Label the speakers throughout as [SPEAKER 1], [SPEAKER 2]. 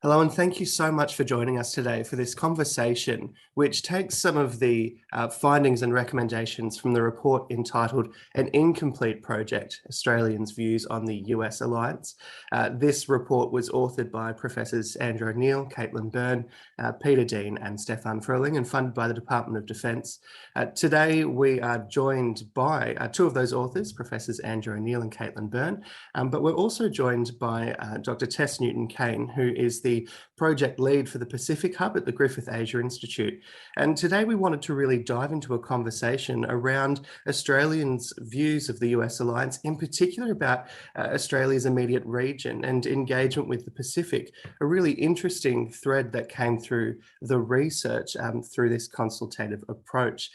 [SPEAKER 1] Hello, and thank you so much for joining us today for this conversation, which takes some of the findings and recommendations from the report entitled An Incomplete Project, Australians' Views on the US Alliance. This report was authored by Professors Andrew O'Neill, Caitlin Byrne, Peter Dean and Stefan Fröhling, and funded by the Department of Defence. Today, we are joined by two of those authors, Professors Andrew O'Neill and Caitlin Byrne, but we're also joined by Dr. Tess Newton-Cain, who is the project lead for the Pacific Hub at the Griffith Asia Institute. And today we wanted to really dive into a conversation around Australians' views of the US alliance, in particular about Australia's immediate region and engagement with the Pacific, a really interesting thread that came through the research through this consultative approach.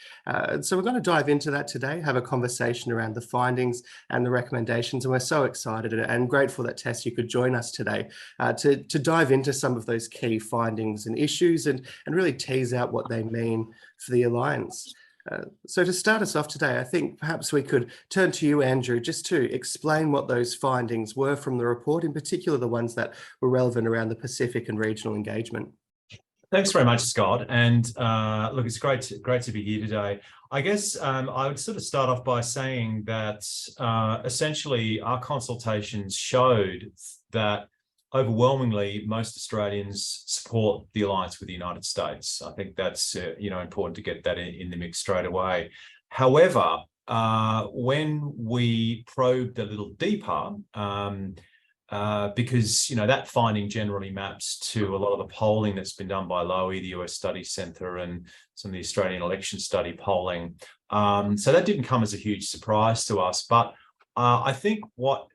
[SPEAKER 1] So we're going to dive into that today, have a conversation around the findings and the recommendations, and we're so excited and grateful that Tess, you could join us today to dive into some of those key findings and issues and really tease out what they mean for the alliance. So to start us off today, I think perhaps we could turn to you, Andrew, just to explain what those findings were from the report, in particular the ones that were relevant around the Pacific and regional engagement.
[SPEAKER 2] Thanks very much, Scott. And look, it's great to be here today. I guess I would sort of start off by saying that essentially our consultations showed that overwhelmingly most Australians support the alliance with the United States. I think that's important to get that in the mix straight away. However, when we probed a little deeper, because that finding generally maps to a lot of the polling that's been done by Lowy, the US Studies Centre, and some of the Australian election study polling. So that didn't come as a huge surprise to us, but I think what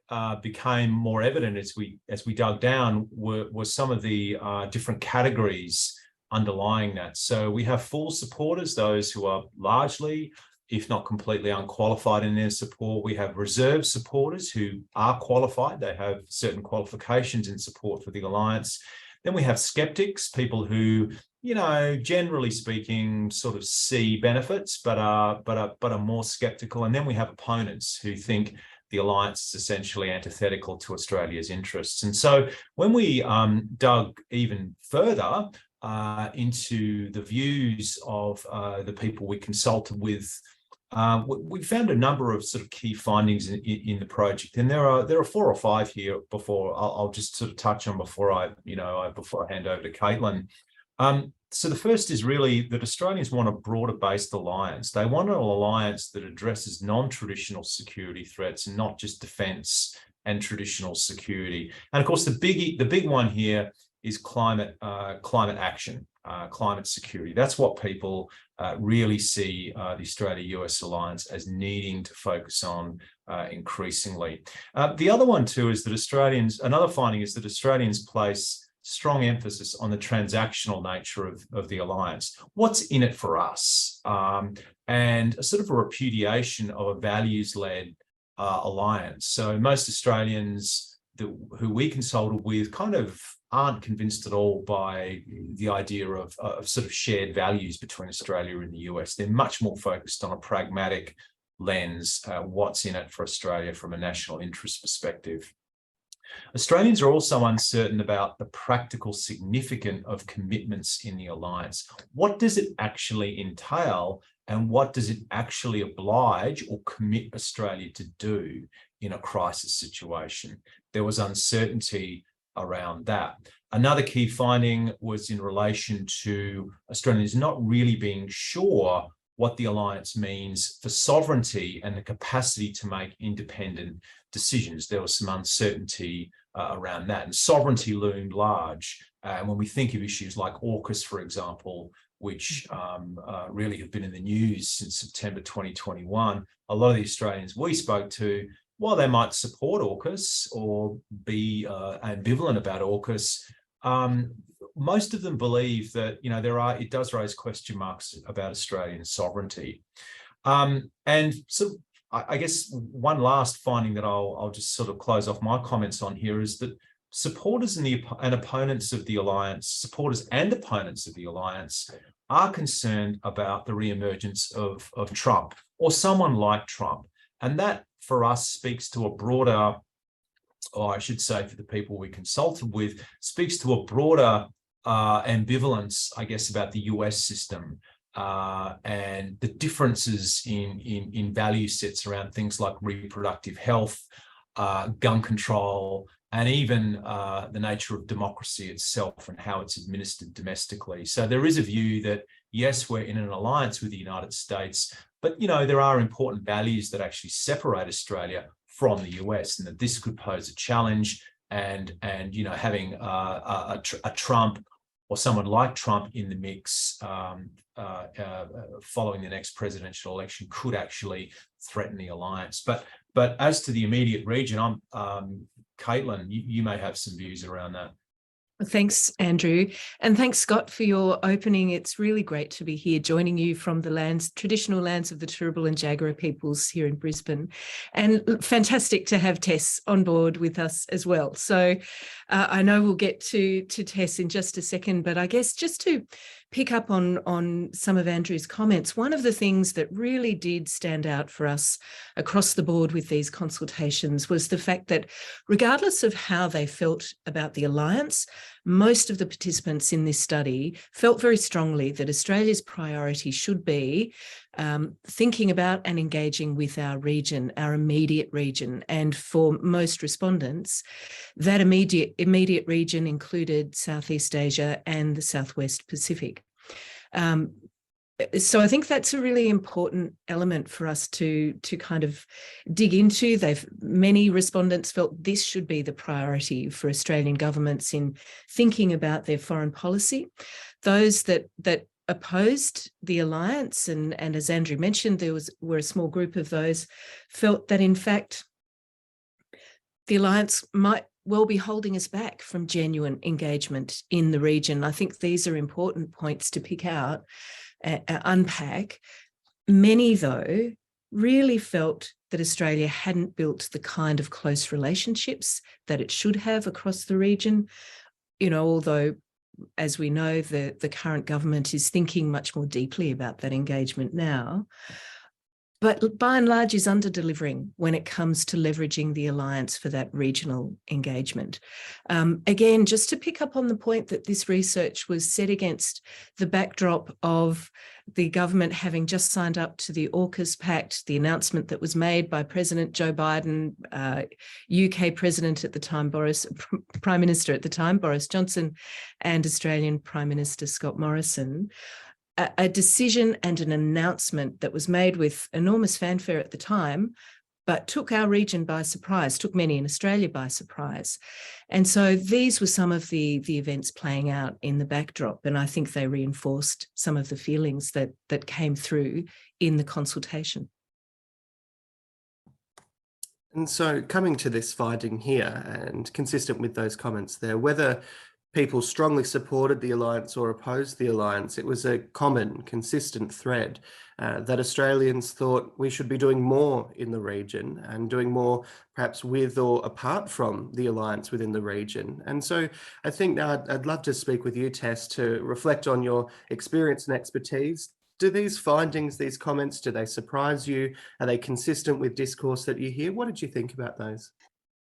[SPEAKER 2] became more evident as we dug down were some of the different categories underlying that. So we have full supporters, those who are largely, if not completely, unqualified in their support. We have reserve supporters who are qualified. They have certain qualifications in support for the alliance. Then we have skeptics, people who, generally speaking, sort of see benefits, but are more skeptical. And then we have opponents who think the alliance is essentially antithetical to Australia's interests. And so when we dug even further into the views of the people we consulted with, we found a number of sort of key findings in the project, and there are 4 or 5 here. Before I'll just sort of touch on before I hand over to Caitlin. So the first is really that Australians want a broader-based alliance. They want an alliance that addresses non-traditional security threats and not just defence and traditional security. And of course, the big one here is climate action, climate security. That's what people really see the Australia-US alliance as needing to focus on increasingly. The other one too is that another finding is that Australians place strong emphasis on the transactional nature of the alliance. What's in it for us? And a sort of a repudiation of a values-led alliance. So most Australians who we consulted with kind of aren't convinced at all by the idea of sort of shared values between Australia and the US. They're much more focused on a pragmatic lens, what's in it for Australia from a national interest perspective. Australians are also uncertain about the practical significance of commitments in the alliance. What does it actually entail, and what does it actually oblige or commit Australia to do in a crisis situation? There was uncertainty around that. Another key finding was in relation to Australians not really being sure what the alliance means for sovereignty and the capacity to make independent decisions. There was some uncertainty around that, and sovereignty loomed large. And when we think of issues like AUKUS, for example, which really have been in the news since September 2021, a lot of the Australians we spoke to, while they might support AUKUS or be ambivalent about AUKUS, most of them believe that it does raise question marks about Australian sovereignty. And so I guess one last finding that I'll just sort of close off my comments on here is that supporters and opponents of the alliance, are concerned about the re-emergence of Trump or someone like Trump. And that, for us, speaks to a broader or I should say for the people we consulted with, speaks to a broader ambivalence, I guess, about the US system and the differences in value sets around things like reproductive health, gun control, and even the nature of democracy itself and how it's administered domestically. So there is a view that, yes, we're in an alliance with the United States, but, you know, there are important values that actually separate Australia from the US, and that this could pose a challenge. And you know, having a Trump or someone like Trump in the mix following the next presidential election could actually threaten the alliance. But as to the immediate region, Caitlin, you may have some views around that.
[SPEAKER 3] Thanks, Andrew. And thanks, Scott, for your opening. It's really great to be here joining you from the traditional lands of the Turrbal and Jagera peoples here in Brisbane. And fantastic to have Tess on board with us as well. So I know we'll get to Tess in just a second, but I guess just to pick up on some of Andrew's comments, one of the things that really did stand out for us across the board with these consultations was the fact that regardless of how they felt about the alliance, most of the participants in this study felt very strongly that Australia's priority should be thinking about and engaging with our region, our immediate region. And for most respondents, that immediate region included Southeast Asia and the Southwest Pacific. So I think that's a really important element for us to kind of dig into. Many respondents felt this should be the priority for Australian governments in thinking about their foreign policy. Those that opposed the alliance, and as Andrew mentioned, were a small group of those, felt that in fact the alliance might well be holding us back from genuine engagement in the region. I think these are important points to pick out, unpack. Many, though, really felt that Australia hadn't built the kind of close relationships that it should have across the region. You know, although, as we know, the current government is thinking much more deeply about that engagement now, but by and large is under-delivering when it comes to leveraging the alliance for that regional engagement. Again, just to pick up on the point that this research was set against the backdrop of the government having just signed up to the AUKUS Pact, the announcement that was made by President Joe Biden, UK President at the time, Prime Minister at the time, Boris Johnson, and Australian Prime Minister Scott Morrison. A decision and an announcement that was made with enormous fanfare at the time, but took our region by surprise, took many in Australia by surprise. And so these were some of the events playing out in the backdrop, and I think they reinforced some of the feelings that came through in the consultation.
[SPEAKER 1] And so coming to this finding here, and consistent with those comments there, whether people strongly supported the alliance or opposed the alliance, it was a common, consistent thread that Australians thought we should be doing more in the region and doing more perhaps with or apart from the alliance within the region. And so I think now I'd love to speak with you, Tess, to reflect on your experience and expertise. Do these findings, these comments, do they surprise you? Are they consistent with discourse that you hear? What did you think about those?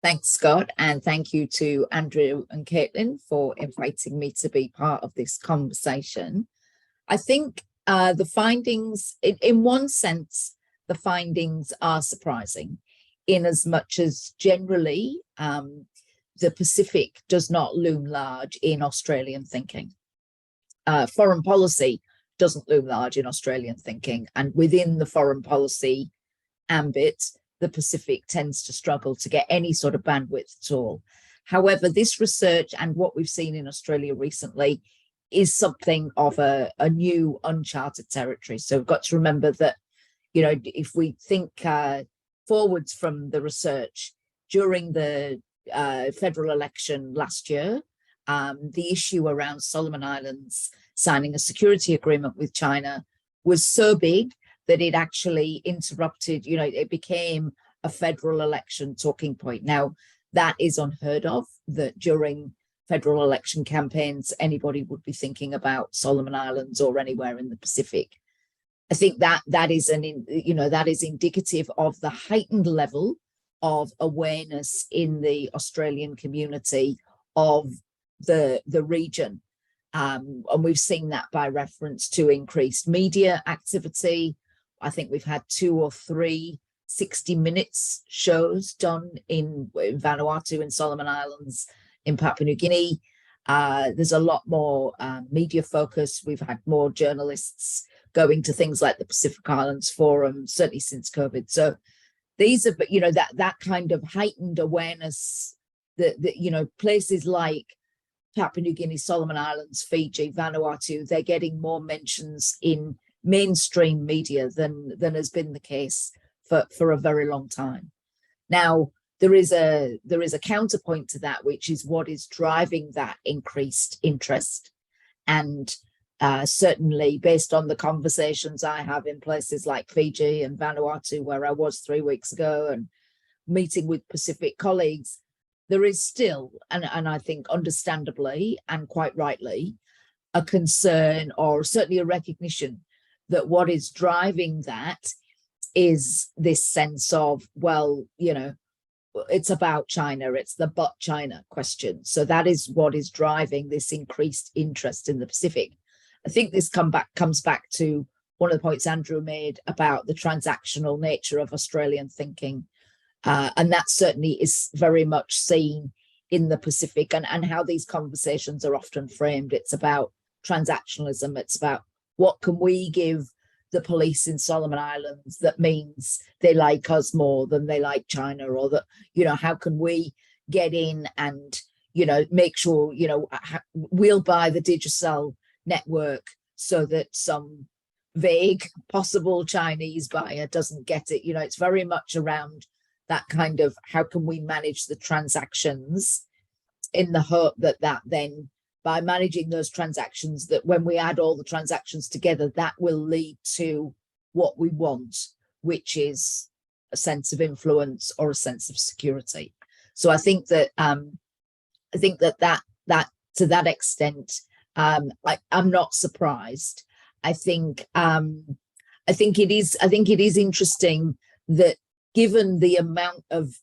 [SPEAKER 4] Thanks, Scott, and thank you to Andrew and Caitlin for inviting me to be part of this conversation. I think the findings, in one sense, the findings are surprising, in as much as generally the Pacific does not loom large in Australian thinking. Foreign policy doesn't loom large in Australian thinking, and within the foreign policy ambit, the Pacific tends to struggle to get any sort of bandwidth at all. However, this research and what we've seen in Australia recently is something of a new uncharted territory. So we've got to remember that, you know, if we think forwards from the research during the federal election last year, the issue around Solomon Islands signing a security agreement with China was so big that it actually interrupted, you know, it became a federal election talking point. Now, that is unheard of, that during federal election campaigns, anybody would be thinking about Solomon Islands or anywhere in the Pacific. I think that is that is indicative of the heightened level of awareness in the Australian community of the region. And we've seen that by reference to increased media activity. I think we've had 2 or 3 60 Minutes shows done in Vanuatu, in Solomon Islands, in Papua New Guinea. There's a lot more media focus. We've had more journalists going to things like the Pacific Islands Forum, certainly since COVID. So these are, you know, that kind of heightened awareness that you know, places like Papua New Guinea, Solomon Islands, Fiji, Vanuatu, they're getting more mentions in mainstream media than has been the case for a very long time. Now, there is a counterpoint to that, which is what is driving that increased interest. And certainly based on the conversations I have in places like Fiji and Vanuatu, where I was 3 weeks ago, and meeting with Pacific colleagues, there is still, and I think understandably and quite rightly, a concern, or certainly a recognition, that what is driving that is this sense of, well, you know, it's about China, it's the but China question. So that is what is driving this increased interest in the Pacific. I think this comes back to one of the points Andrew made about the transactional nature of Australian thinking. And that certainly is very much seen in the Pacific, and how these conversations are often framed. It's about transactionalism. It's about, what can we give the police in Solomon Islands that means they like us more than they like China, or that, you know, how can we get in and, you know, make sure, you know, we'll buy the Digicel network so that some vague possible Chinese buyer doesn't get it. You know, it's very much around that kind of, how can we manage the transactions, in the hope that then, by managing those transactions, that when we add all the transactions together, that will lead to what we want, which is a sense of influence or a sense of security. So I think that that to that extent, I'm not surprised. I think it is interesting that, given the amount of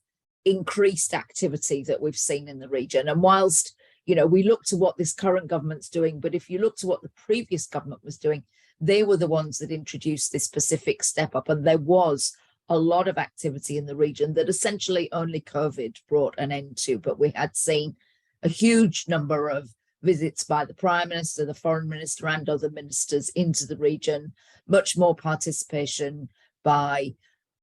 [SPEAKER 4] increased activity that we've seen in the region, and whilst, you know, we look to what this current government's doing, but if you look to what the previous government was doing, they were the ones that introduced this Pacific Step Up, and there was a lot of activity in the region that essentially only COVID brought an end to. But we had seen a huge number of visits by the Prime Minister, the Foreign Minister, and other ministers into the region, much more participation by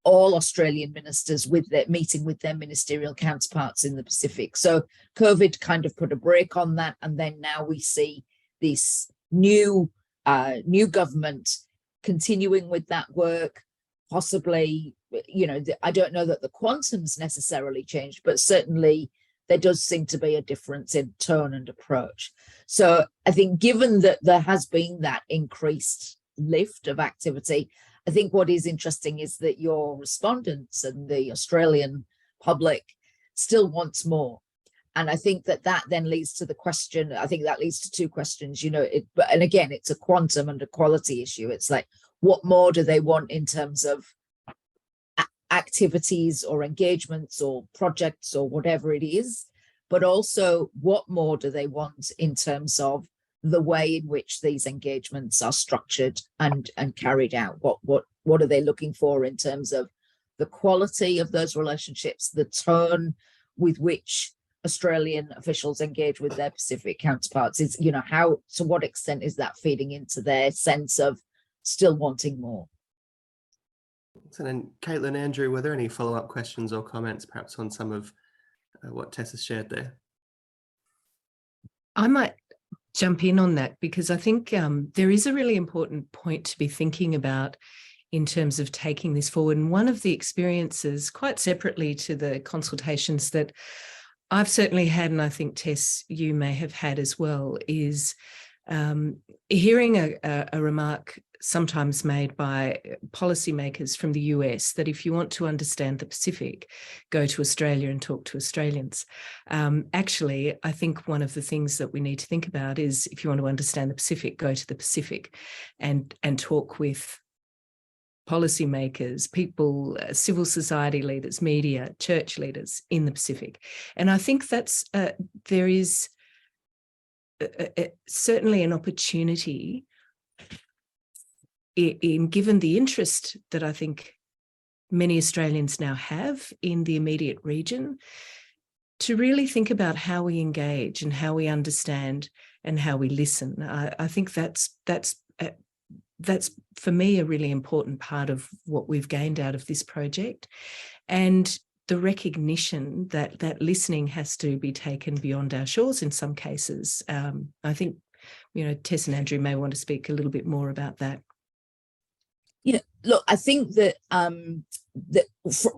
[SPEAKER 4] all Australian ministers with their meeting with their ministerial counterparts in the Pacific. So COVID kind of put a brake on that, and then now we see this new government continuing with that work. Possibly, you know, I don't know that the quantum's necessarily changed, but certainly there does seem to be a difference in tone and approach. So I think, given that there has been that increased lift of activity, I think what is interesting is that your respondents and the Australian public still wants more. And I think that then leads to the question, I think that leads to 2 questions, you know, and again, it's a quantum and a quality issue. It's like, what more do they want in terms of activities or engagements or projects or whatever it is, but also, what more do they want in terms of the way in which these engagements are structured and carried out? What are they looking for in terms of the quality of those relationships, the tone with which Australian officials engage with their Pacific counterparts? Is, you know, how, to what extent is that feeding into their sense of still wanting more?
[SPEAKER 1] So then, Caitlin, Andrew, were there any follow-up questions or comments perhaps on some of what Tess has shared there?
[SPEAKER 3] I might jump in on that, because I think there is a really important point to be thinking about in terms of taking this forward. And one of the experiences, quite separately to the consultations that I've certainly had, and I think, Tess, you may have had as well, is hearing a remark sometimes made by policymakers from the US that if you want to understand the Pacific, go to Australia and talk to Australians. Actually, I think one of the things that we need to think about is, if you want to understand the Pacific, go to the Pacific and talk with policymakers, people, civil society leaders, media, church leaders in the Pacific. And I think that's there is certainly an opportunity in given the interest that I think many Australians now have in the immediate region, to really think about how we engage and how we understand and how we listen. I think that's for me a really important part of what we've gained out of this project, and the recognition that listening has to be taken beyond our shores in some cases. I think, Tess and Andrew may want to speak a little bit more about that.
[SPEAKER 4] Yeah, look, I think that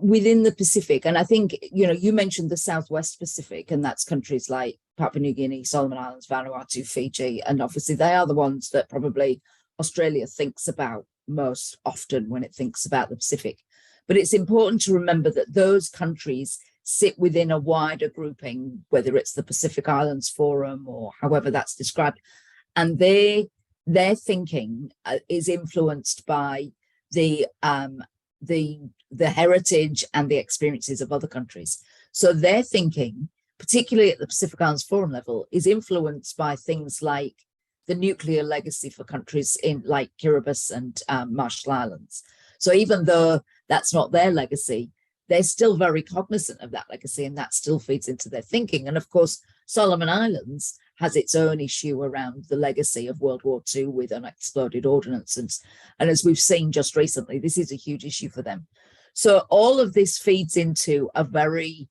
[SPEAKER 4] within the Pacific, and I think, you mentioned the Southwest Pacific, and that's countries like Papua New Guinea, Solomon Islands, Vanuatu, Fiji, and obviously they are the ones that probably Australia thinks about most often when it thinks about the Pacific. But it's important to remember that those countries sit within a wider grouping, whether it's the Pacific Islands Forum or however that's described, and their thinking is influenced by the heritage and the experiences of other countries. So their thinking, particularly at the Pacific Islands Forum level, is influenced by things like the nuclear legacy for countries like Kiribati and Marshall Islands. So even though that's not their legacy, they're still very cognizant of that legacy, and that still feeds into their thinking. And of course, Solomon Islands has its own issue around the legacy of World War II with unexploded ordnance. And as we've seen just recently, this is a huge issue for them. So all of this feeds into a very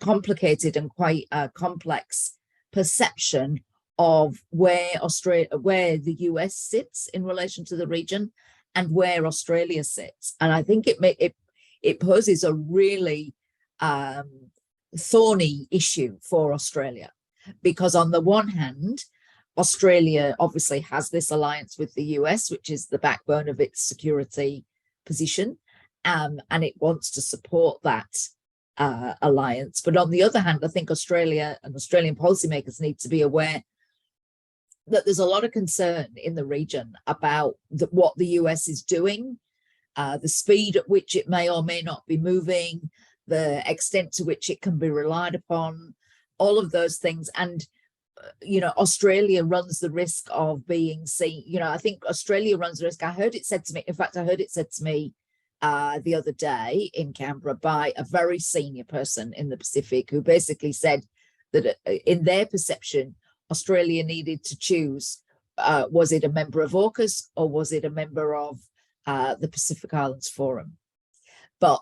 [SPEAKER 4] complicated and quite complex perception of where the US sits in relation to the region and where Australia sits. And I think it poses a really thorny issue for Australia, because on the one hand, Australia obviously has this alliance with the US, which is the backbone of its security position, and it wants to support that alliance. But on the other hand, I think Australia and Australian policymakers need to be aware that there's a lot of concern in the region about what the US is doing, the speed at which it may or may not be moving, the extent to which it can be relied upon, all of those things. And, Australia runs the risk of being seen, I think Australia runs the risk. I heard it said to me the other day in Canberra by a very senior person in the Pacific, who basically said that in their perception, Australia needed to choose, was it a member of AUKUS or was it a member of the Pacific Islands Forum? But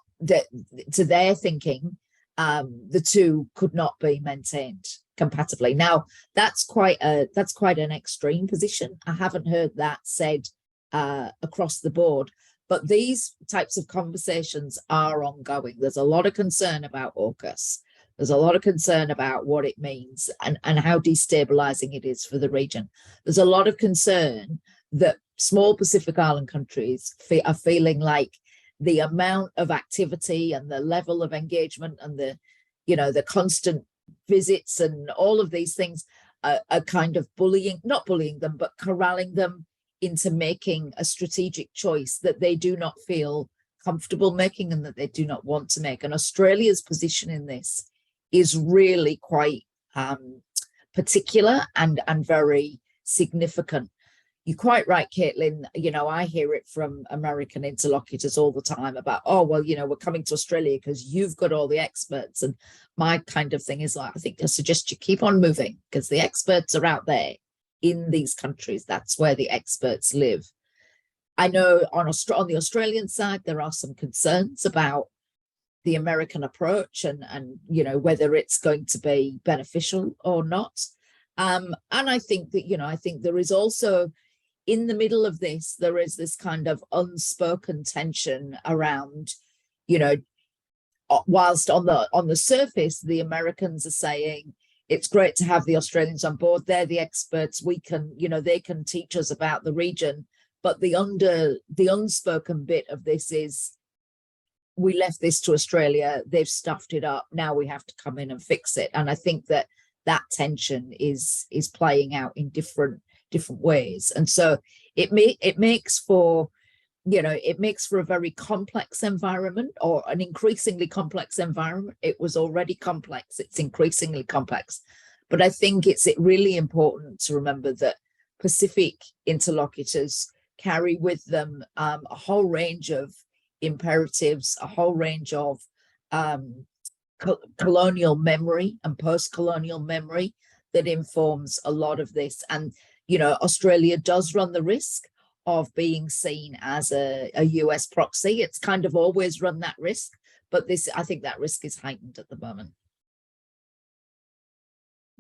[SPEAKER 4] to their thinking, the two could not be maintained compatibly. Now, that's quite an extreme position. I haven't heard that said across the board, but these types of conversations are ongoing. There's a lot of concern about AUKUS. There's a lot of concern about what it means and how destabilizing it is for the region. There's a lot of concern that small Pacific Island countries are feeling like the amount of activity and the level of engagement and the constant visits and all of these things are kind of not bullying them, but corralling them into making a strategic choice that they do not feel comfortable making and that they do not want to make. And Australia's position in this is really quite particular and very significant. You're quite right, Caitlin. I hear it from American interlocutors all the time about, oh, well, we're coming to Australia because you've got all the experts. And my kind of thing is like, I think I suggest you keep on moving because the experts are out there in these countries. That's where the experts live. I know on the Australian side, there are some concerns about the American approach and whether it's going to be beneficial or not. And I think that, there is also, in the middle of this, there is this kind of unspoken tension around, whilst on the surface, the Americans are saying, it's great to have the Australians on board. They're the experts. We can, they can teach us about the region. But the unspoken bit of this is, we left this to Australia. They've stuffed it up. Now we have to come in and fix it. And I think that tension is playing out in different ways. And so it makes for it makes for a very complex environment, or an increasingly complex environment. It was already complex, it's increasingly complex. But I think it's really important to remember that Pacific interlocutors carry with them a whole range of imperatives, a whole range of colonial memory and post-colonial memory that informs a lot of this. And, Australia does run the risk of being seen as a US proxy. It's kind of always run that risk, but I think that risk is heightened at the moment.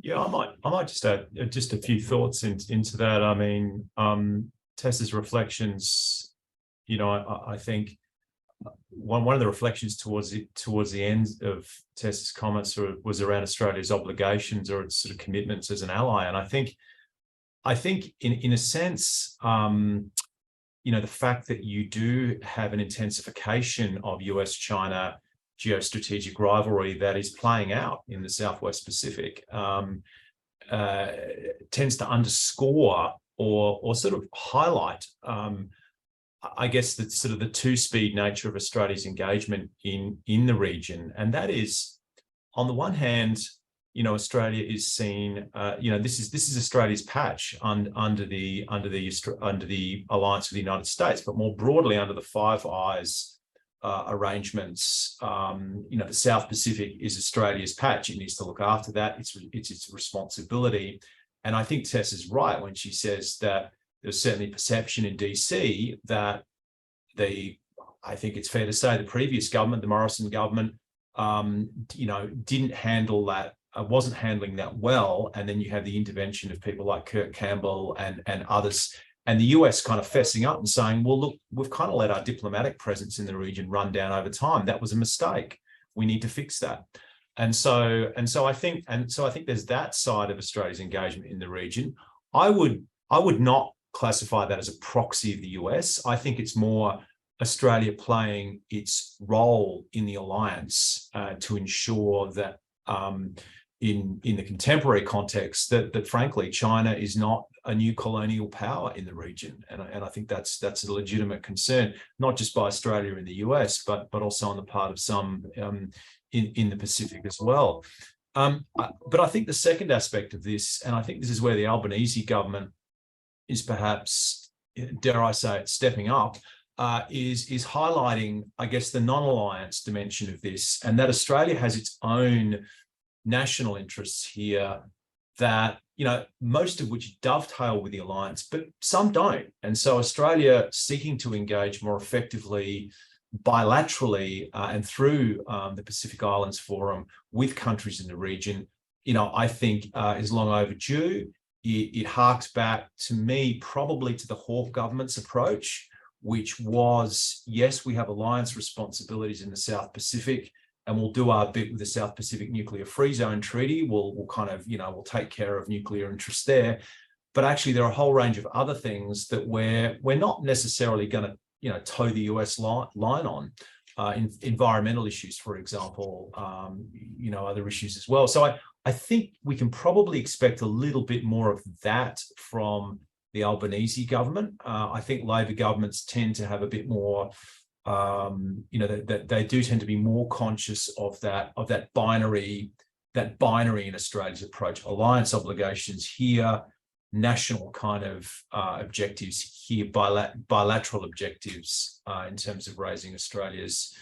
[SPEAKER 2] Yeah, I might just add just a few thoughts into that. I mean, Tessa's reflections, I think one of the reflections towards the end of Tessa's comments was around Australia's obligations or its sort of commitments as an ally. And I think in a sense, the fact that you do have an intensification of US-China geostrategic rivalry that is playing out in the Southwest Pacific tends to underscore or sort of highlight, I guess, the sort of the two-speed nature of Australia's engagement in the region. And that is, on the one hand, Australia is seen, this is Australia's patch under the alliance with the United States, but more broadly under the Five Eyes arrangements. The South Pacific is Australia's patch. It needs to look after that. It's its responsibility. And I think Tess is right when she says that there's certainly perception in DC that I think it's fair to say the previous government, the Morrison government, didn't handle that, wasn't handling that well. And then you have the intervention of people like Kurt Campbell and others, and the US kind of fessing up and saying, well, look, we've kind of let our diplomatic presence in the region run down over time. That was a mistake. We need to fix that. And so I think there's that side of Australia's engagement in the region. I would not classify that as a proxy of the US. I think it's more Australia playing its role in the alliance to ensure that in the contemporary context that frankly China is not a new colonial power in the region, and I think that's a legitimate concern, not just by Australia and the US, but also on the part of some in the Pacific as well. But I think the second aspect of this, and I think this is where the Albanese government is perhaps, dare I say it, stepping up, is highlighting, I guess, the non-alliance dimension of this, and that Australia has its own national interests here that, most of which dovetail with the alliance, but some don't. And so Australia seeking to engage more effectively bilaterally and through the Pacific Islands Forum with countries in the region, I think is long overdue. It harks back, to me, probably to the Hawke government's approach, which was, yes, we have alliance responsibilities in the South Pacific, and we'll do our bit with the South Pacific Nuclear Free Zone Treaty. We'll kind of, we'll take care of nuclear interests there. But actually, there are a whole range of other things that we're not necessarily going to, toe the US line on, in environmental issues, for example, other issues as well. So I think we can probably expect a little bit more of that from the Albanese government. I think Labor governments tend to have a bit more, they do tend to be more conscious of that binary in Australia's approach. Alliance obligations here, national kind of objectives here, bilateral objectives in terms of raising Australia's,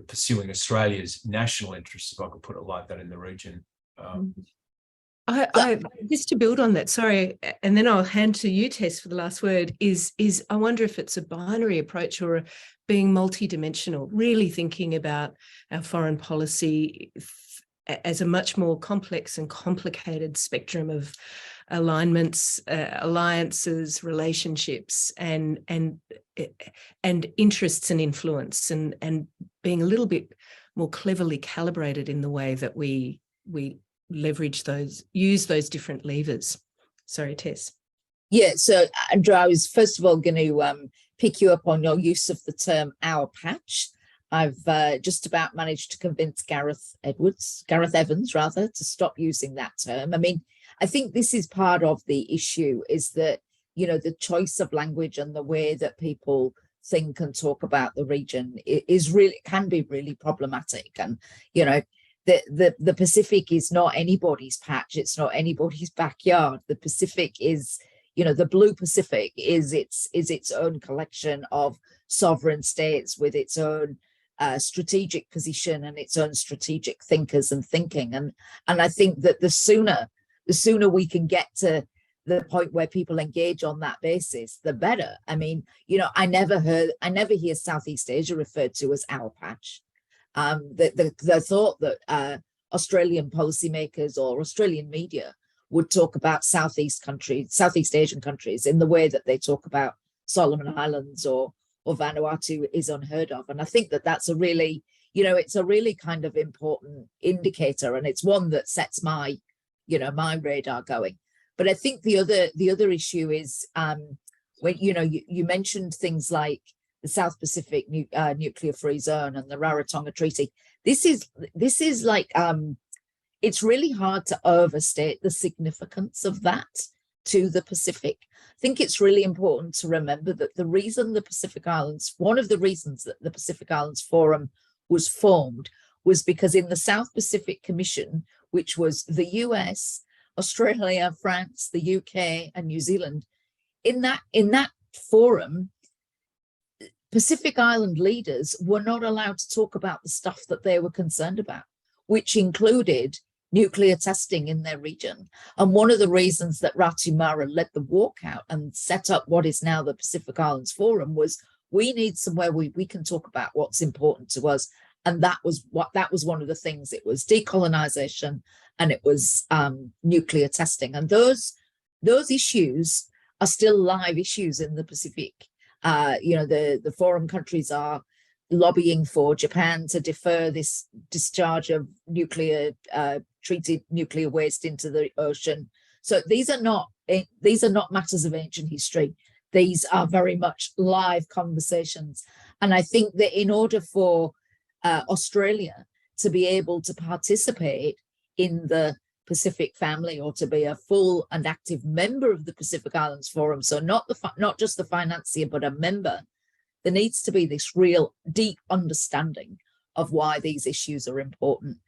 [SPEAKER 2] pursuing Australia's national interests, if I could put it like that, in the region.
[SPEAKER 3] I just to build on that, sorry, and then I'll hand to you, Tess, for the last word, is I wonder if it's a binary approach or being multidimensional, really thinking about our foreign policy as a much more complex and complicated spectrum of alignments, alliances, relationships, and interests and influence, and being a little bit more cleverly calibrated in the way that we use those different levers. Sorry, Tess.
[SPEAKER 4] Yeah, so Andrew, I was first of all going to pick you up on your use of the term "our patch." I've just about managed to convince Gareth Evans rather, to stop using that term. I mean, I think this is part of the issue, is that, the choice of language and the way that people think and talk about the region is really, can be really problematic. And, you know, the Pacific is not anybody's patch. It's not anybody's backyard. The Pacific is, you know, the blue Pacific is its own collection of sovereign states with its own strategic position and its own strategic thinkers and thinking. And I think that the sooner we can get to the point where people engage on that basis, the better. I mean, you know, I never hear Southeast Asia referred to as our patch. The thought that Australian policymakers or Australian media would talk about Southeast Asian countries in the way that they talk about Solomon Islands or Vanuatu is unheard of. And I think that that's a really, you know, it's a really kind of important indicator, and it's one that sets my, you know, my radar going. But I think the other issue is when, you know, you mentioned things like the South Pacific nuclear free zone and the Rarotonga Treaty. This is like, it's really hard to overstate the significance of that to the Pacific. I think it's really important to remember that the reason the Pacific Islands, one of the reasons that the Pacific Islands Forum was formed was because in the South Pacific Commission, which was the US, Australia, France, the UK, and New Zealand, in that forum, Pacific Island leaders were not allowed to talk about the stuff that they were concerned about, which included nuclear testing in their region. And one of the reasons that Ratu Mara led the walkout and set up what is now the Pacific Islands Forum was, we need somewhere we can talk about what's important to us. And that was one of the things. It was decolonization and it was nuclear testing. And those issues are still live issues in the Pacific. You know, the forum countries are lobbying for Japan to defer this discharge of treated nuclear waste into the ocean. So these are not matters of ancient history. These are very much live conversations. And I think that in order for Australia to be able to participate in the Pacific family, or to be a full and active member of the Pacific Islands Forum, so not just the financier, but a member, there needs to be this real deep understanding of why these issues are important.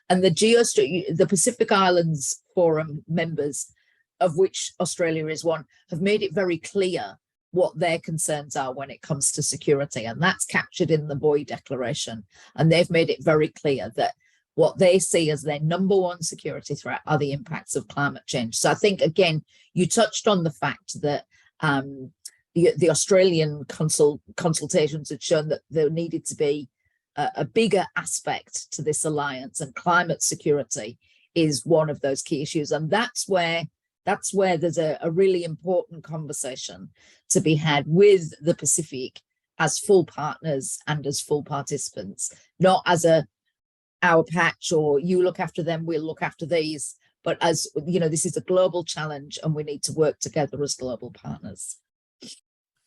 [SPEAKER 4] And the Pacific Islands Forum members, of which Australia is one, have made it very clear what their concerns are when it comes to security. And that's captured in the Boy Declaration. And they've made it very clear that what they see as their number one security threat are the impacts of climate change. So I think, again, you touched on the fact that the Australian consultations had shown that there needed to be a bigger aspect to this alliance, and climate security is one of those key issues. And that's where there's a really important conversation to be had with the Pacific as full partners and as full participants, not as our patch or you look after them, we'll look after these, but as, you know, this is a global challenge and we need to work together as global partners.
[SPEAKER 1] I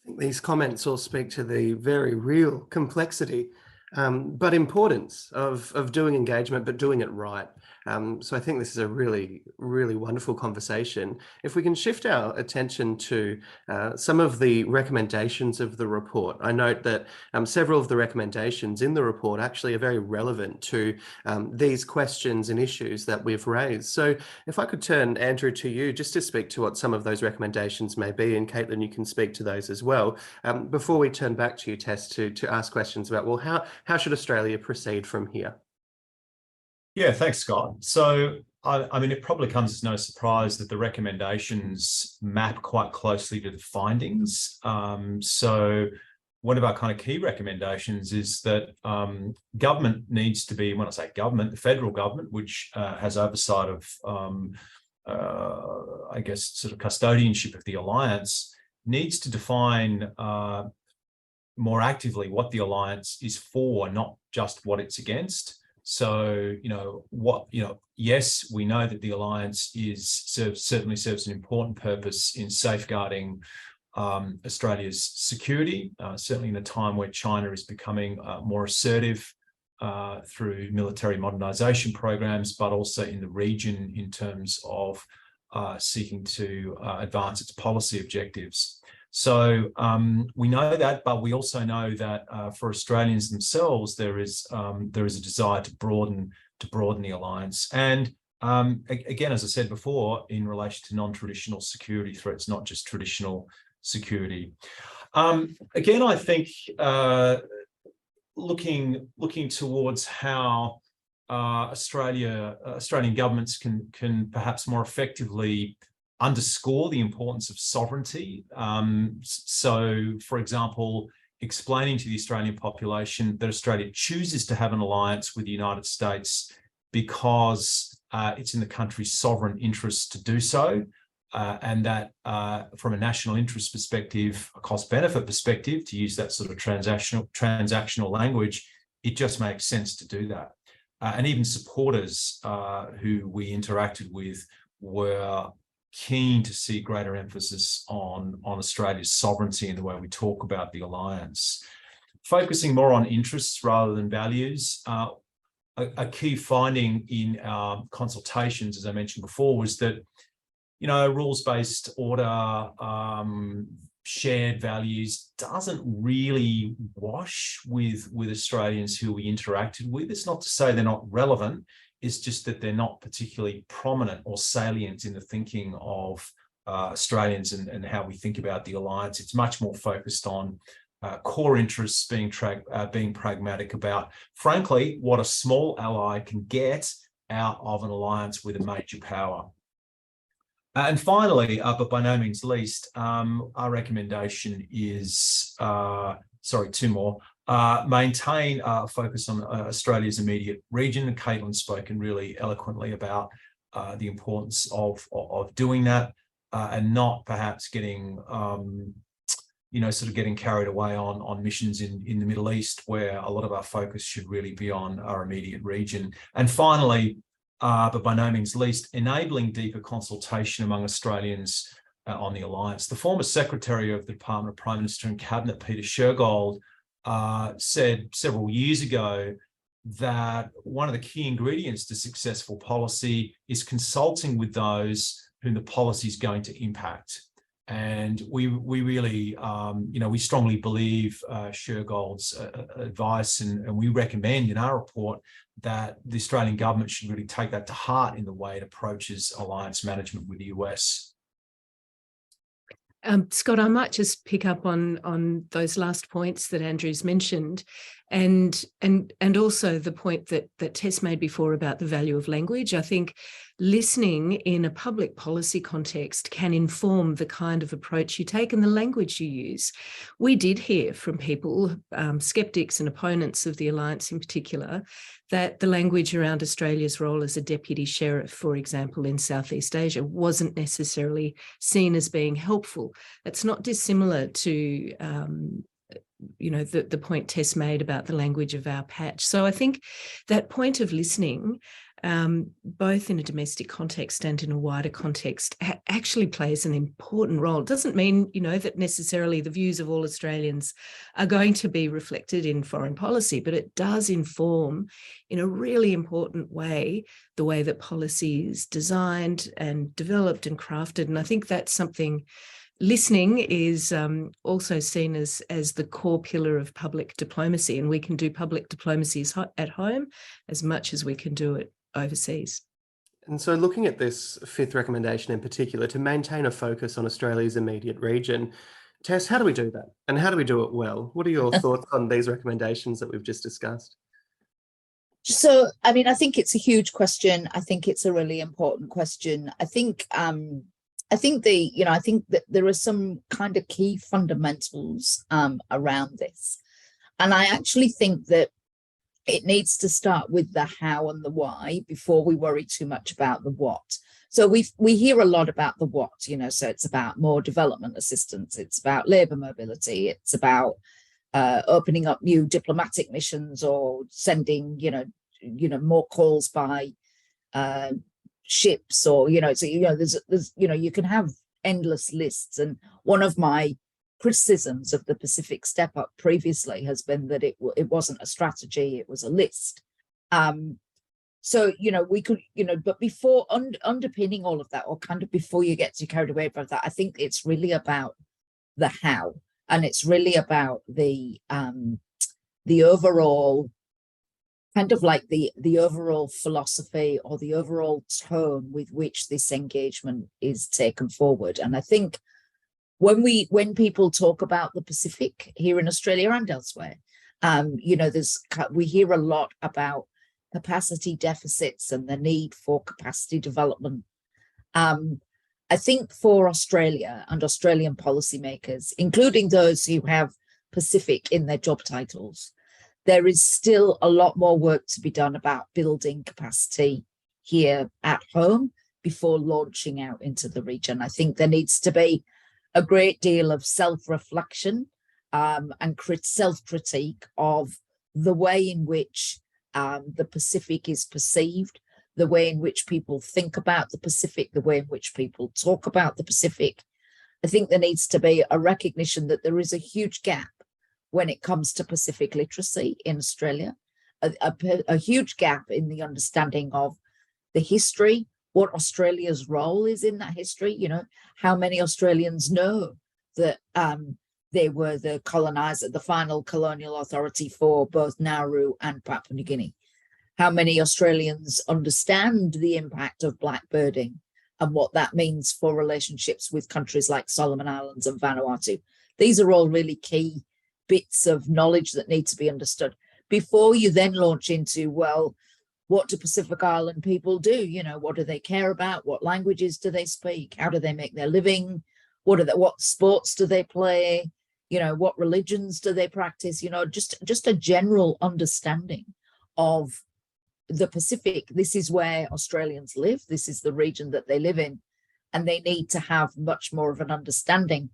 [SPEAKER 1] think these comments all speak to the very real complexity but importance of doing engagement, but doing it right. So I think this is a really, really wonderful conversation. If we can shift our attention to some of the recommendations of the report, I note that several of the recommendations in the report actually are very relevant to these questions and issues that we've raised. So if I could turn, Andrew, to you just to speak to what some of those recommendations may be, and Caitlin, you can speak to those as well, before we turn back to you, Tess, to ask questions about, well, how should Australia proceed from here?
[SPEAKER 2] Yeah, thanks, Scott. So, I mean, it probably comes as no surprise that the recommendations map quite closely to the findings. So one of our kind of key recommendations is that government needs to be, when I say government, the federal government, which has oversight of, I guess, sort of custodianship of the alliance, needs to define more actively what the alliance is for, not just what it's against. So, yes, we know that the alliance certainly serves an important purpose in safeguarding Australia's security, certainly in a time where China is becoming more assertive through military modernisation programs, but also in the region in terms of seeking to advance its policy objectives. So we know that, but we also know that for Australians themselves, there is a desire to broaden the alliance. And again, as I said before, in relation to non-traditional security threats, not just traditional security. Again, I think looking towards how Australian governments can perhaps more effectively underscore the importance of sovereignty. So, for example, explaining to the Australian population that Australia chooses to have an alliance with the United States because it's in the country's sovereign interest to do so, and that from a national interest perspective, a cost-benefit perspective, to use that sort of transactional language, it just makes sense to do that. And even supporters who we interacted with were keen to see greater emphasis on Australia's sovereignty in the way we talk about the alliance. Focusing more on interests rather than values. A key finding in our consultations, as I mentioned before, was that, you know, rules-based order, shared values doesn't really wash with Australians who we interacted with. It's not to say they're not relevant. It's just that they're not particularly prominent or salient in the thinking of Australians and how we think about the alliance. It's much more focused on core interests, being pragmatic about, frankly, what a small ally can get out of an alliance with a major power. And finally, but by no means least, our recommendation is, two more. Maintain a focus on Australia's immediate region. And Caitlin's spoken really eloquently about the importance of doing that, and not perhaps getting, getting carried away on missions in the Middle East, where a lot of our focus should really be on our immediate region. And finally, but by no means least, enabling deeper consultation among Australians on the alliance. The former Secretary of the Department of Prime Minister and Cabinet, Peter Shergold, said several years ago that one of the key ingredients to successful policy is consulting with those whom the policy is going to impact. And we really, we strongly believe Shergold's advice, and we recommend in our report that the Australian government should really take that to heart in the way it approaches alliance management with the US.
[SPEAKER 3] Scott, I might just pick up on those last points that Andrew's mentioned, and also the point that Tess made before about the value of language. I think listening in a public policy context can inform the kind of approach you take and the language you use. We did hear from people, skeptics and opponents of the alliance in particular, that the language around Australia's role as a deputy sheriff, for example, in Southeast Asia, wasn't necessarily seen as being helpful. It's not dissimilar to the point Tess made about the language of our patch. So I think that point of listening, both in a domestic context and in a wider context, actually plays an important role. It doesn't mean, that necessarily the views of all Australians are going to be reflected in foreign policy, but it does inform in a really important way the way that policy is designed and developed and crafted. And I think that's something. Listening is also seen as the core pillar of public diplomacy, and we can do public diplomacy at home as much as we can do it overseas.
[SPEAKER 1] And so looking at this fifth recommendation in particular, to maintain a focus on Australia's immediate region, Tess, how do we do that? And how do we do it well? What are your thoughts on these recommendations that we've just discussed?
[SPEAKER 4] So, I think it's a huge question. I think it's a really important question. I think that there are some kind of key fundamentals around this. And I actually think that it needs to start with the how and the why before we worry too much about the what. So we hear a lot about the what, so it's about more development assistance, it's about labour mobility, it's about opening up new diplomatic missions or sending, more calls by ships, or there's you can have endless lists. And one of my criticisms of the Pacific Step Up previously has been that it wasn't a strategy, it was a list. So we could but before underpinning all of that, or kind of before you get too carried away by that, I think it's really about the how, and it's really about the overall kind of like the overall philosophy or the overall tone with which this engagement is taken forward. And I think when people talk about the Pacific here in Australia and elsewhere, you know, we hear a lot about capacity deficits and the need for capacity development. I think for Australia and Australian policymakers, including those who have Pacific in their job titles, there is still a lot more work to be done about building capacity here at home before launching out into the region. I think there needs to be a great deal of self-reflection and self-critique of the way in which the Pacific is perceived, the way in which people think about the Pacific, the way in which people talk about the Pacific. I think there needs to be a recognition that there is a huge gap when it comes to Pacific literacy in Australia, a huge gap in the understanding of the history, what Australia's role is in that history. You know, how many Australians know that they were the colonizer, the final colonial authority for both Nauru and Papua New Guinea? How many Australians understand the impact of blackbirding and what that means for relationships with countries like Solomon Islands and Vanuatu? These are all really key bits of knowledge that need to be understood before you then launch into, well, what do Pacific Island people do? You know, what do they care about? What languages do they speak? How do they make their living? What sports do they play? You know, what religions do they practice? You know, just a general understanding of the Pacific. This is where Australians live. This is the region that they live in, and they need to have much more of an understanding.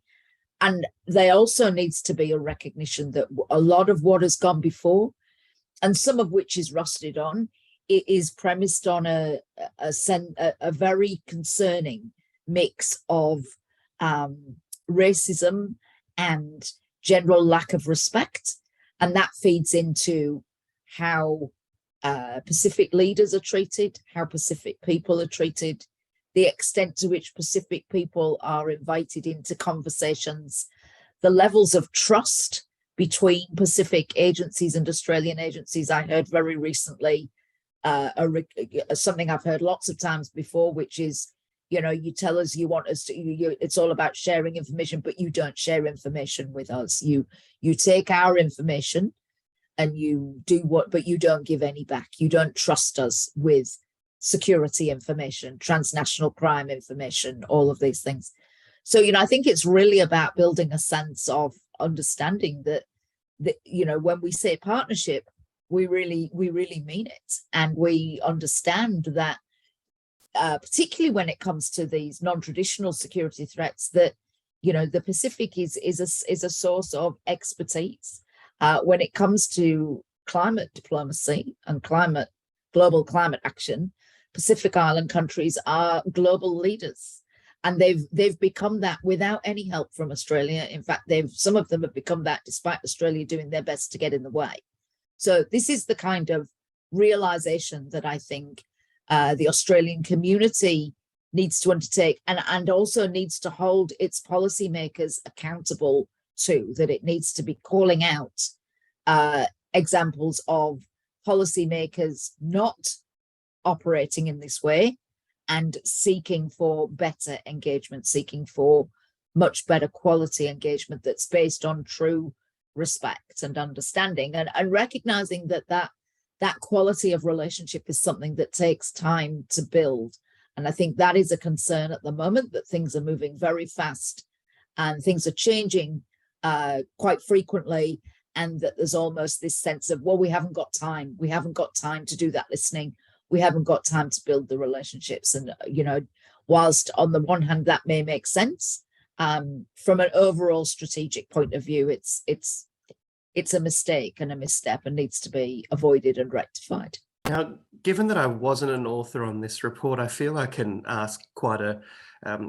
[SPEAKER 4] And there also needs to be a recognition that a lot of what has gone before, and some of which is rusted on, it is premised on a very concerning mix of racism and general lack of respect. And that feeds into how Pacific leaders are treated, how Pacific people are treated, the extent to which Pacific people are invited into conversations, the levels of trust between Pacific agencies and Australian agencies. I heard very recently something I've heard lots of times before, which is, you know, you tell us you want us to, it's all about sharing information, but you don't share information with us. You take our information and you do but you don't give any back. You don't trust us with security information, transnational crime information, all of these things. So, you know, I think it's really about building a sense of understanding that you know, when we say partnership, we really mean it. And we understand that, particularly when it comes to these non-traditional security threats, that, you know, the Pacific is a source of expertise. When it comes to climate diplomacy and global climate action, Pacific Island countries are global leaders, and they've become that without any help from Australia. In fact, some of them have become that despite Australia doing their best to get in the way. So this is the kind of realization that I think the Australian community needs to undertake, and also needs to hold its policymakers accountable to, that it needs to be calling out examples of policymakers not operating in this way and seeking for better engagement, seeking for much better quality engagement that's based on true respect and understanding, and recognizing that quality of relationship is something that takes time to build. And I think that is a concern at the moment, that things are moving very fast and things are changing quite frequently, and that there's almost this sense of, well, we haven't got time to do that listening, we haven't got time to build the relationships. And, you know, whilst on the one hand that may make sense, from an overall strategic point of view, it's a mistake and a misstep and needs to be avoided and rectified.
[SPEAKER 1] Now, given that I wasn't an author on this report, I feel I can ask quite a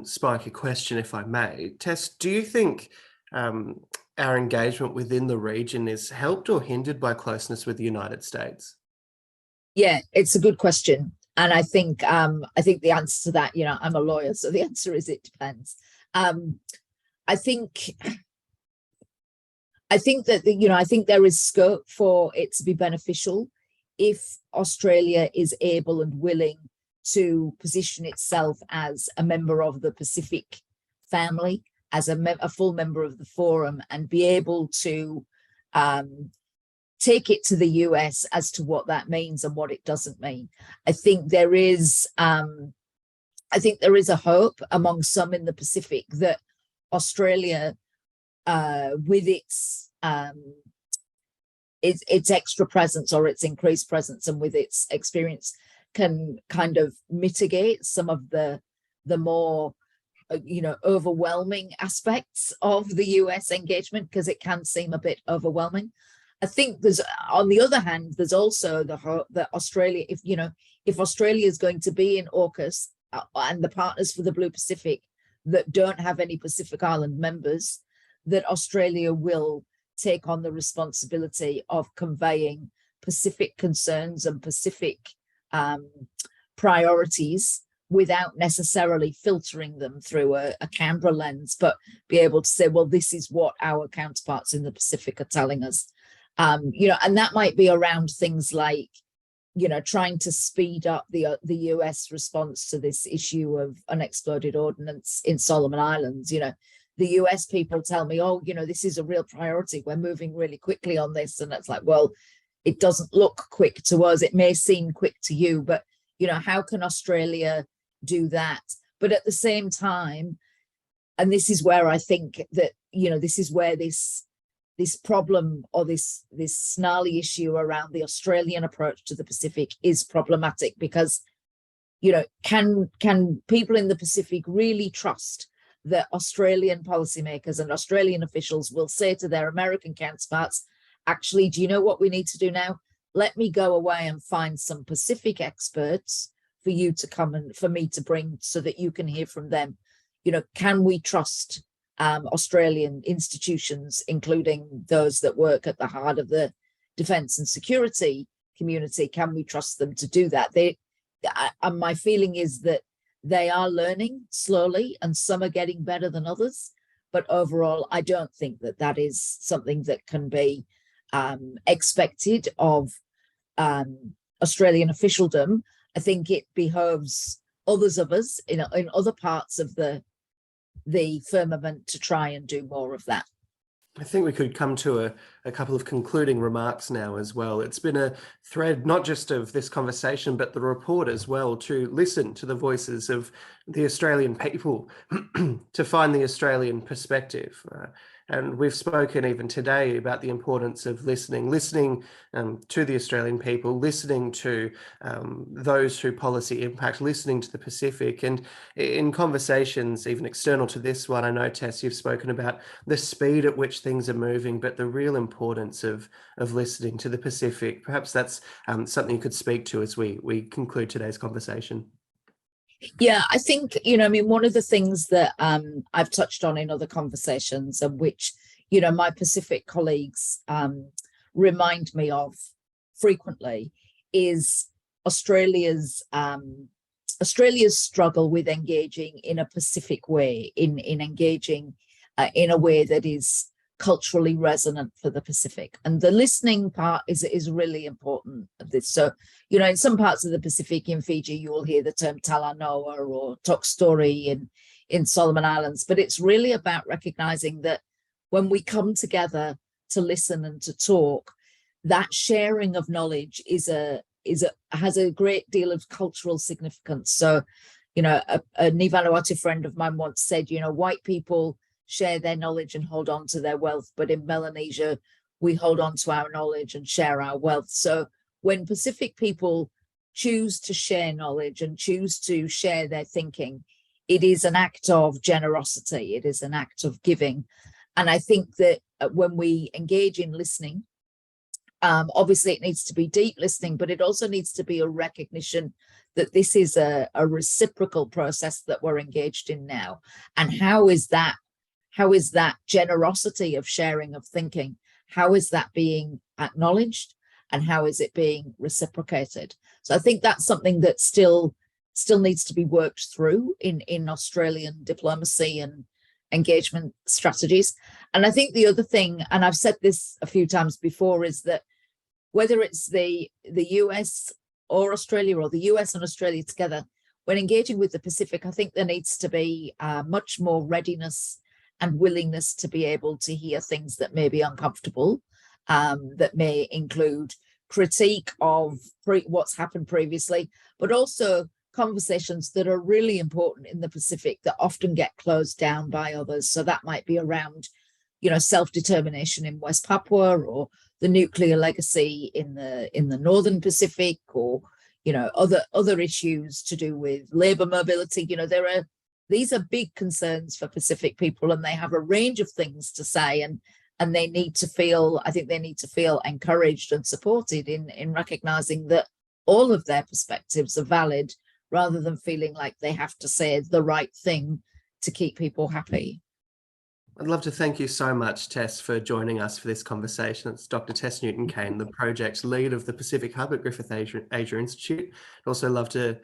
[SPEAKER 1] spiky question, if I may. Tess, do you think our engagement within the region is helped or hindered by closeness with the United States?
[SPEAKER 4] Yeah, it's a good question. And I think the answer to that, you know, I'm a lawyer, so the answer is it depends. I think that I think there is scope for it to be beneficial if Australia is able and willing to position itself as a member of the Pacific family, as a full member of the forum, and be able to take it to the US as to what that means and what it doesn't mean. I think there is a hope among some in the Pacific that Australia, with its extra presence or its increased presence and with its experience, can kind of mitigate some of the more overwhelming aspects of the US engagement, because it can seem a bit overwhelming. I think there's, on the other hand, there's also the hope that Australia, if Australia is going to be in AUKUS and the Partners for the Blue Pacific that don't have any Pacific Island members, that Australia will take on the responsibility of conveying Pacific concerns and Pacific priorities without necessarily filtering them through a Canberra lens, but be able to say, well, this is what our counterparts in the Pacific are telling us. And that might be around things like, trying to speed up the US response to this issue of unexploded ordnance in Solomon Islands. The US people tell me, oh, this is a real priority. We're moving really quickly on this. And it's like, well, it doesn't look quick to us. It may seem quick to you, but, how can Australia do that? But at the same time, and this is where I think that, this is where this problem or this snarly issue around the Australian approach to the Pacific is problematic, because, can people in the Pacific really trust that Australian policymakers and Australian officials will say to their American counterparts, actually, do you know what we need to do now? Let me go away and find some Pacific experts for you to come and for me to bring so that you can hear from them. Can we trust Australian institutions, including those that work at the heart of the defence and security community? Can we trust them to do that? And my feeling is that they are learning slowly, and some are getting better than others. But overall, I don't think that that is something that can be expected of Australian officialdom. I think it behoves others of us in other parts of the firmament to try and do more of that.
[SPEAKER 1] I think we could come to a couple of concluding remarks now as well. It's been a thread, not just of this conversation, but the report as well, to listen to the voices of the Australian people, to find the Australian perspective. And we've spoken even today about the importance of listening to the Australian people, listening to those who policy impact, listening to the Pacific. And in conversations, even external to this one, I know, Tess, you've spoken about the speed at which things are moving, but the real importance of listening to the Pacific. Perhaps that's something you could speak to as we conclude today's conversation.
[SPEAKER 4] Yeah, I think, one of the things that I've touched on in other conversations, and which, my Pacific colleagues remind me of frequently, is Australia's struggle with engaging in a Pacific way, in engaging in a way that is culturally resonant for the Pacific. And the listening part is really important of this. So, in some parts of the Pacific, in Fiji, you will hear the term Talanoa or Tok Story in Solomon Islands. But it's really about recognizing that when we come together to listen and to talk, that sharing of knowledge has a great deal of cultural significance. So, a Vanuatu friend of mine once said, white people share their knowledge and hold on to their wealth, but in Melanesia, we hold on to our knowledge and share our wealth. So when Pacific people choose to share knowledge and choose to share their thinking, it is an act of generosity. It is an act of giving. And I think that when we engage in listening, obviously it needs to be deep listening, but it also needs to be a recognition that this is a reciprocal process that we're engaged in now. And how is that generosity of sharing of thinking, how is that being acknowledged, and how is it being reciprocated? So I think that's something that still needs to be worked through in Australian diplomacy and engagement strategies. And I think the other thing, and I've said this a few times before, is that whether it's the US or Australia, or the US and Australia together, when engaging with the Pacific, I think there needs to be much more readiness and willingness to be able to hear things that may be uncomfortable, that may include critique of what's happened previously, but also conversations that are really important in the Pacific that often get closed down by others. So that might be around, self-determination in West Papua, or the nuclear legacy in the Northern Pacific, or other issues to do with labor mobility. These are big concerns for Pacific people, and they have a range of things to say, and they need to feel, I think they need to feel encouraged and supported in recognizing that all of their perspectives are valid, rather than feeling like they have to say the right thing to keep people happy.
[SPEAKER 1] I'd love to thank you so much, Tess, for joining us for this conversation. It's Dr. Tess Newton-Cain, the project lead of the Pacific Hub at Griffith Asia Institute. I'd also love to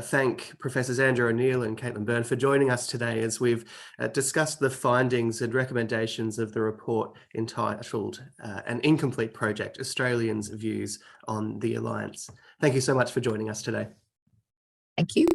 [SPEAKER 1] thank Professors Andrew O'Neill and Caitlin Byrne for joining us today as we've discussed the findings and recommendations of the report entitled An Incomplete Project, Australians' Views on the Alliance. Thank you so much for joining us today.
[SPEAKER 4] Thank you.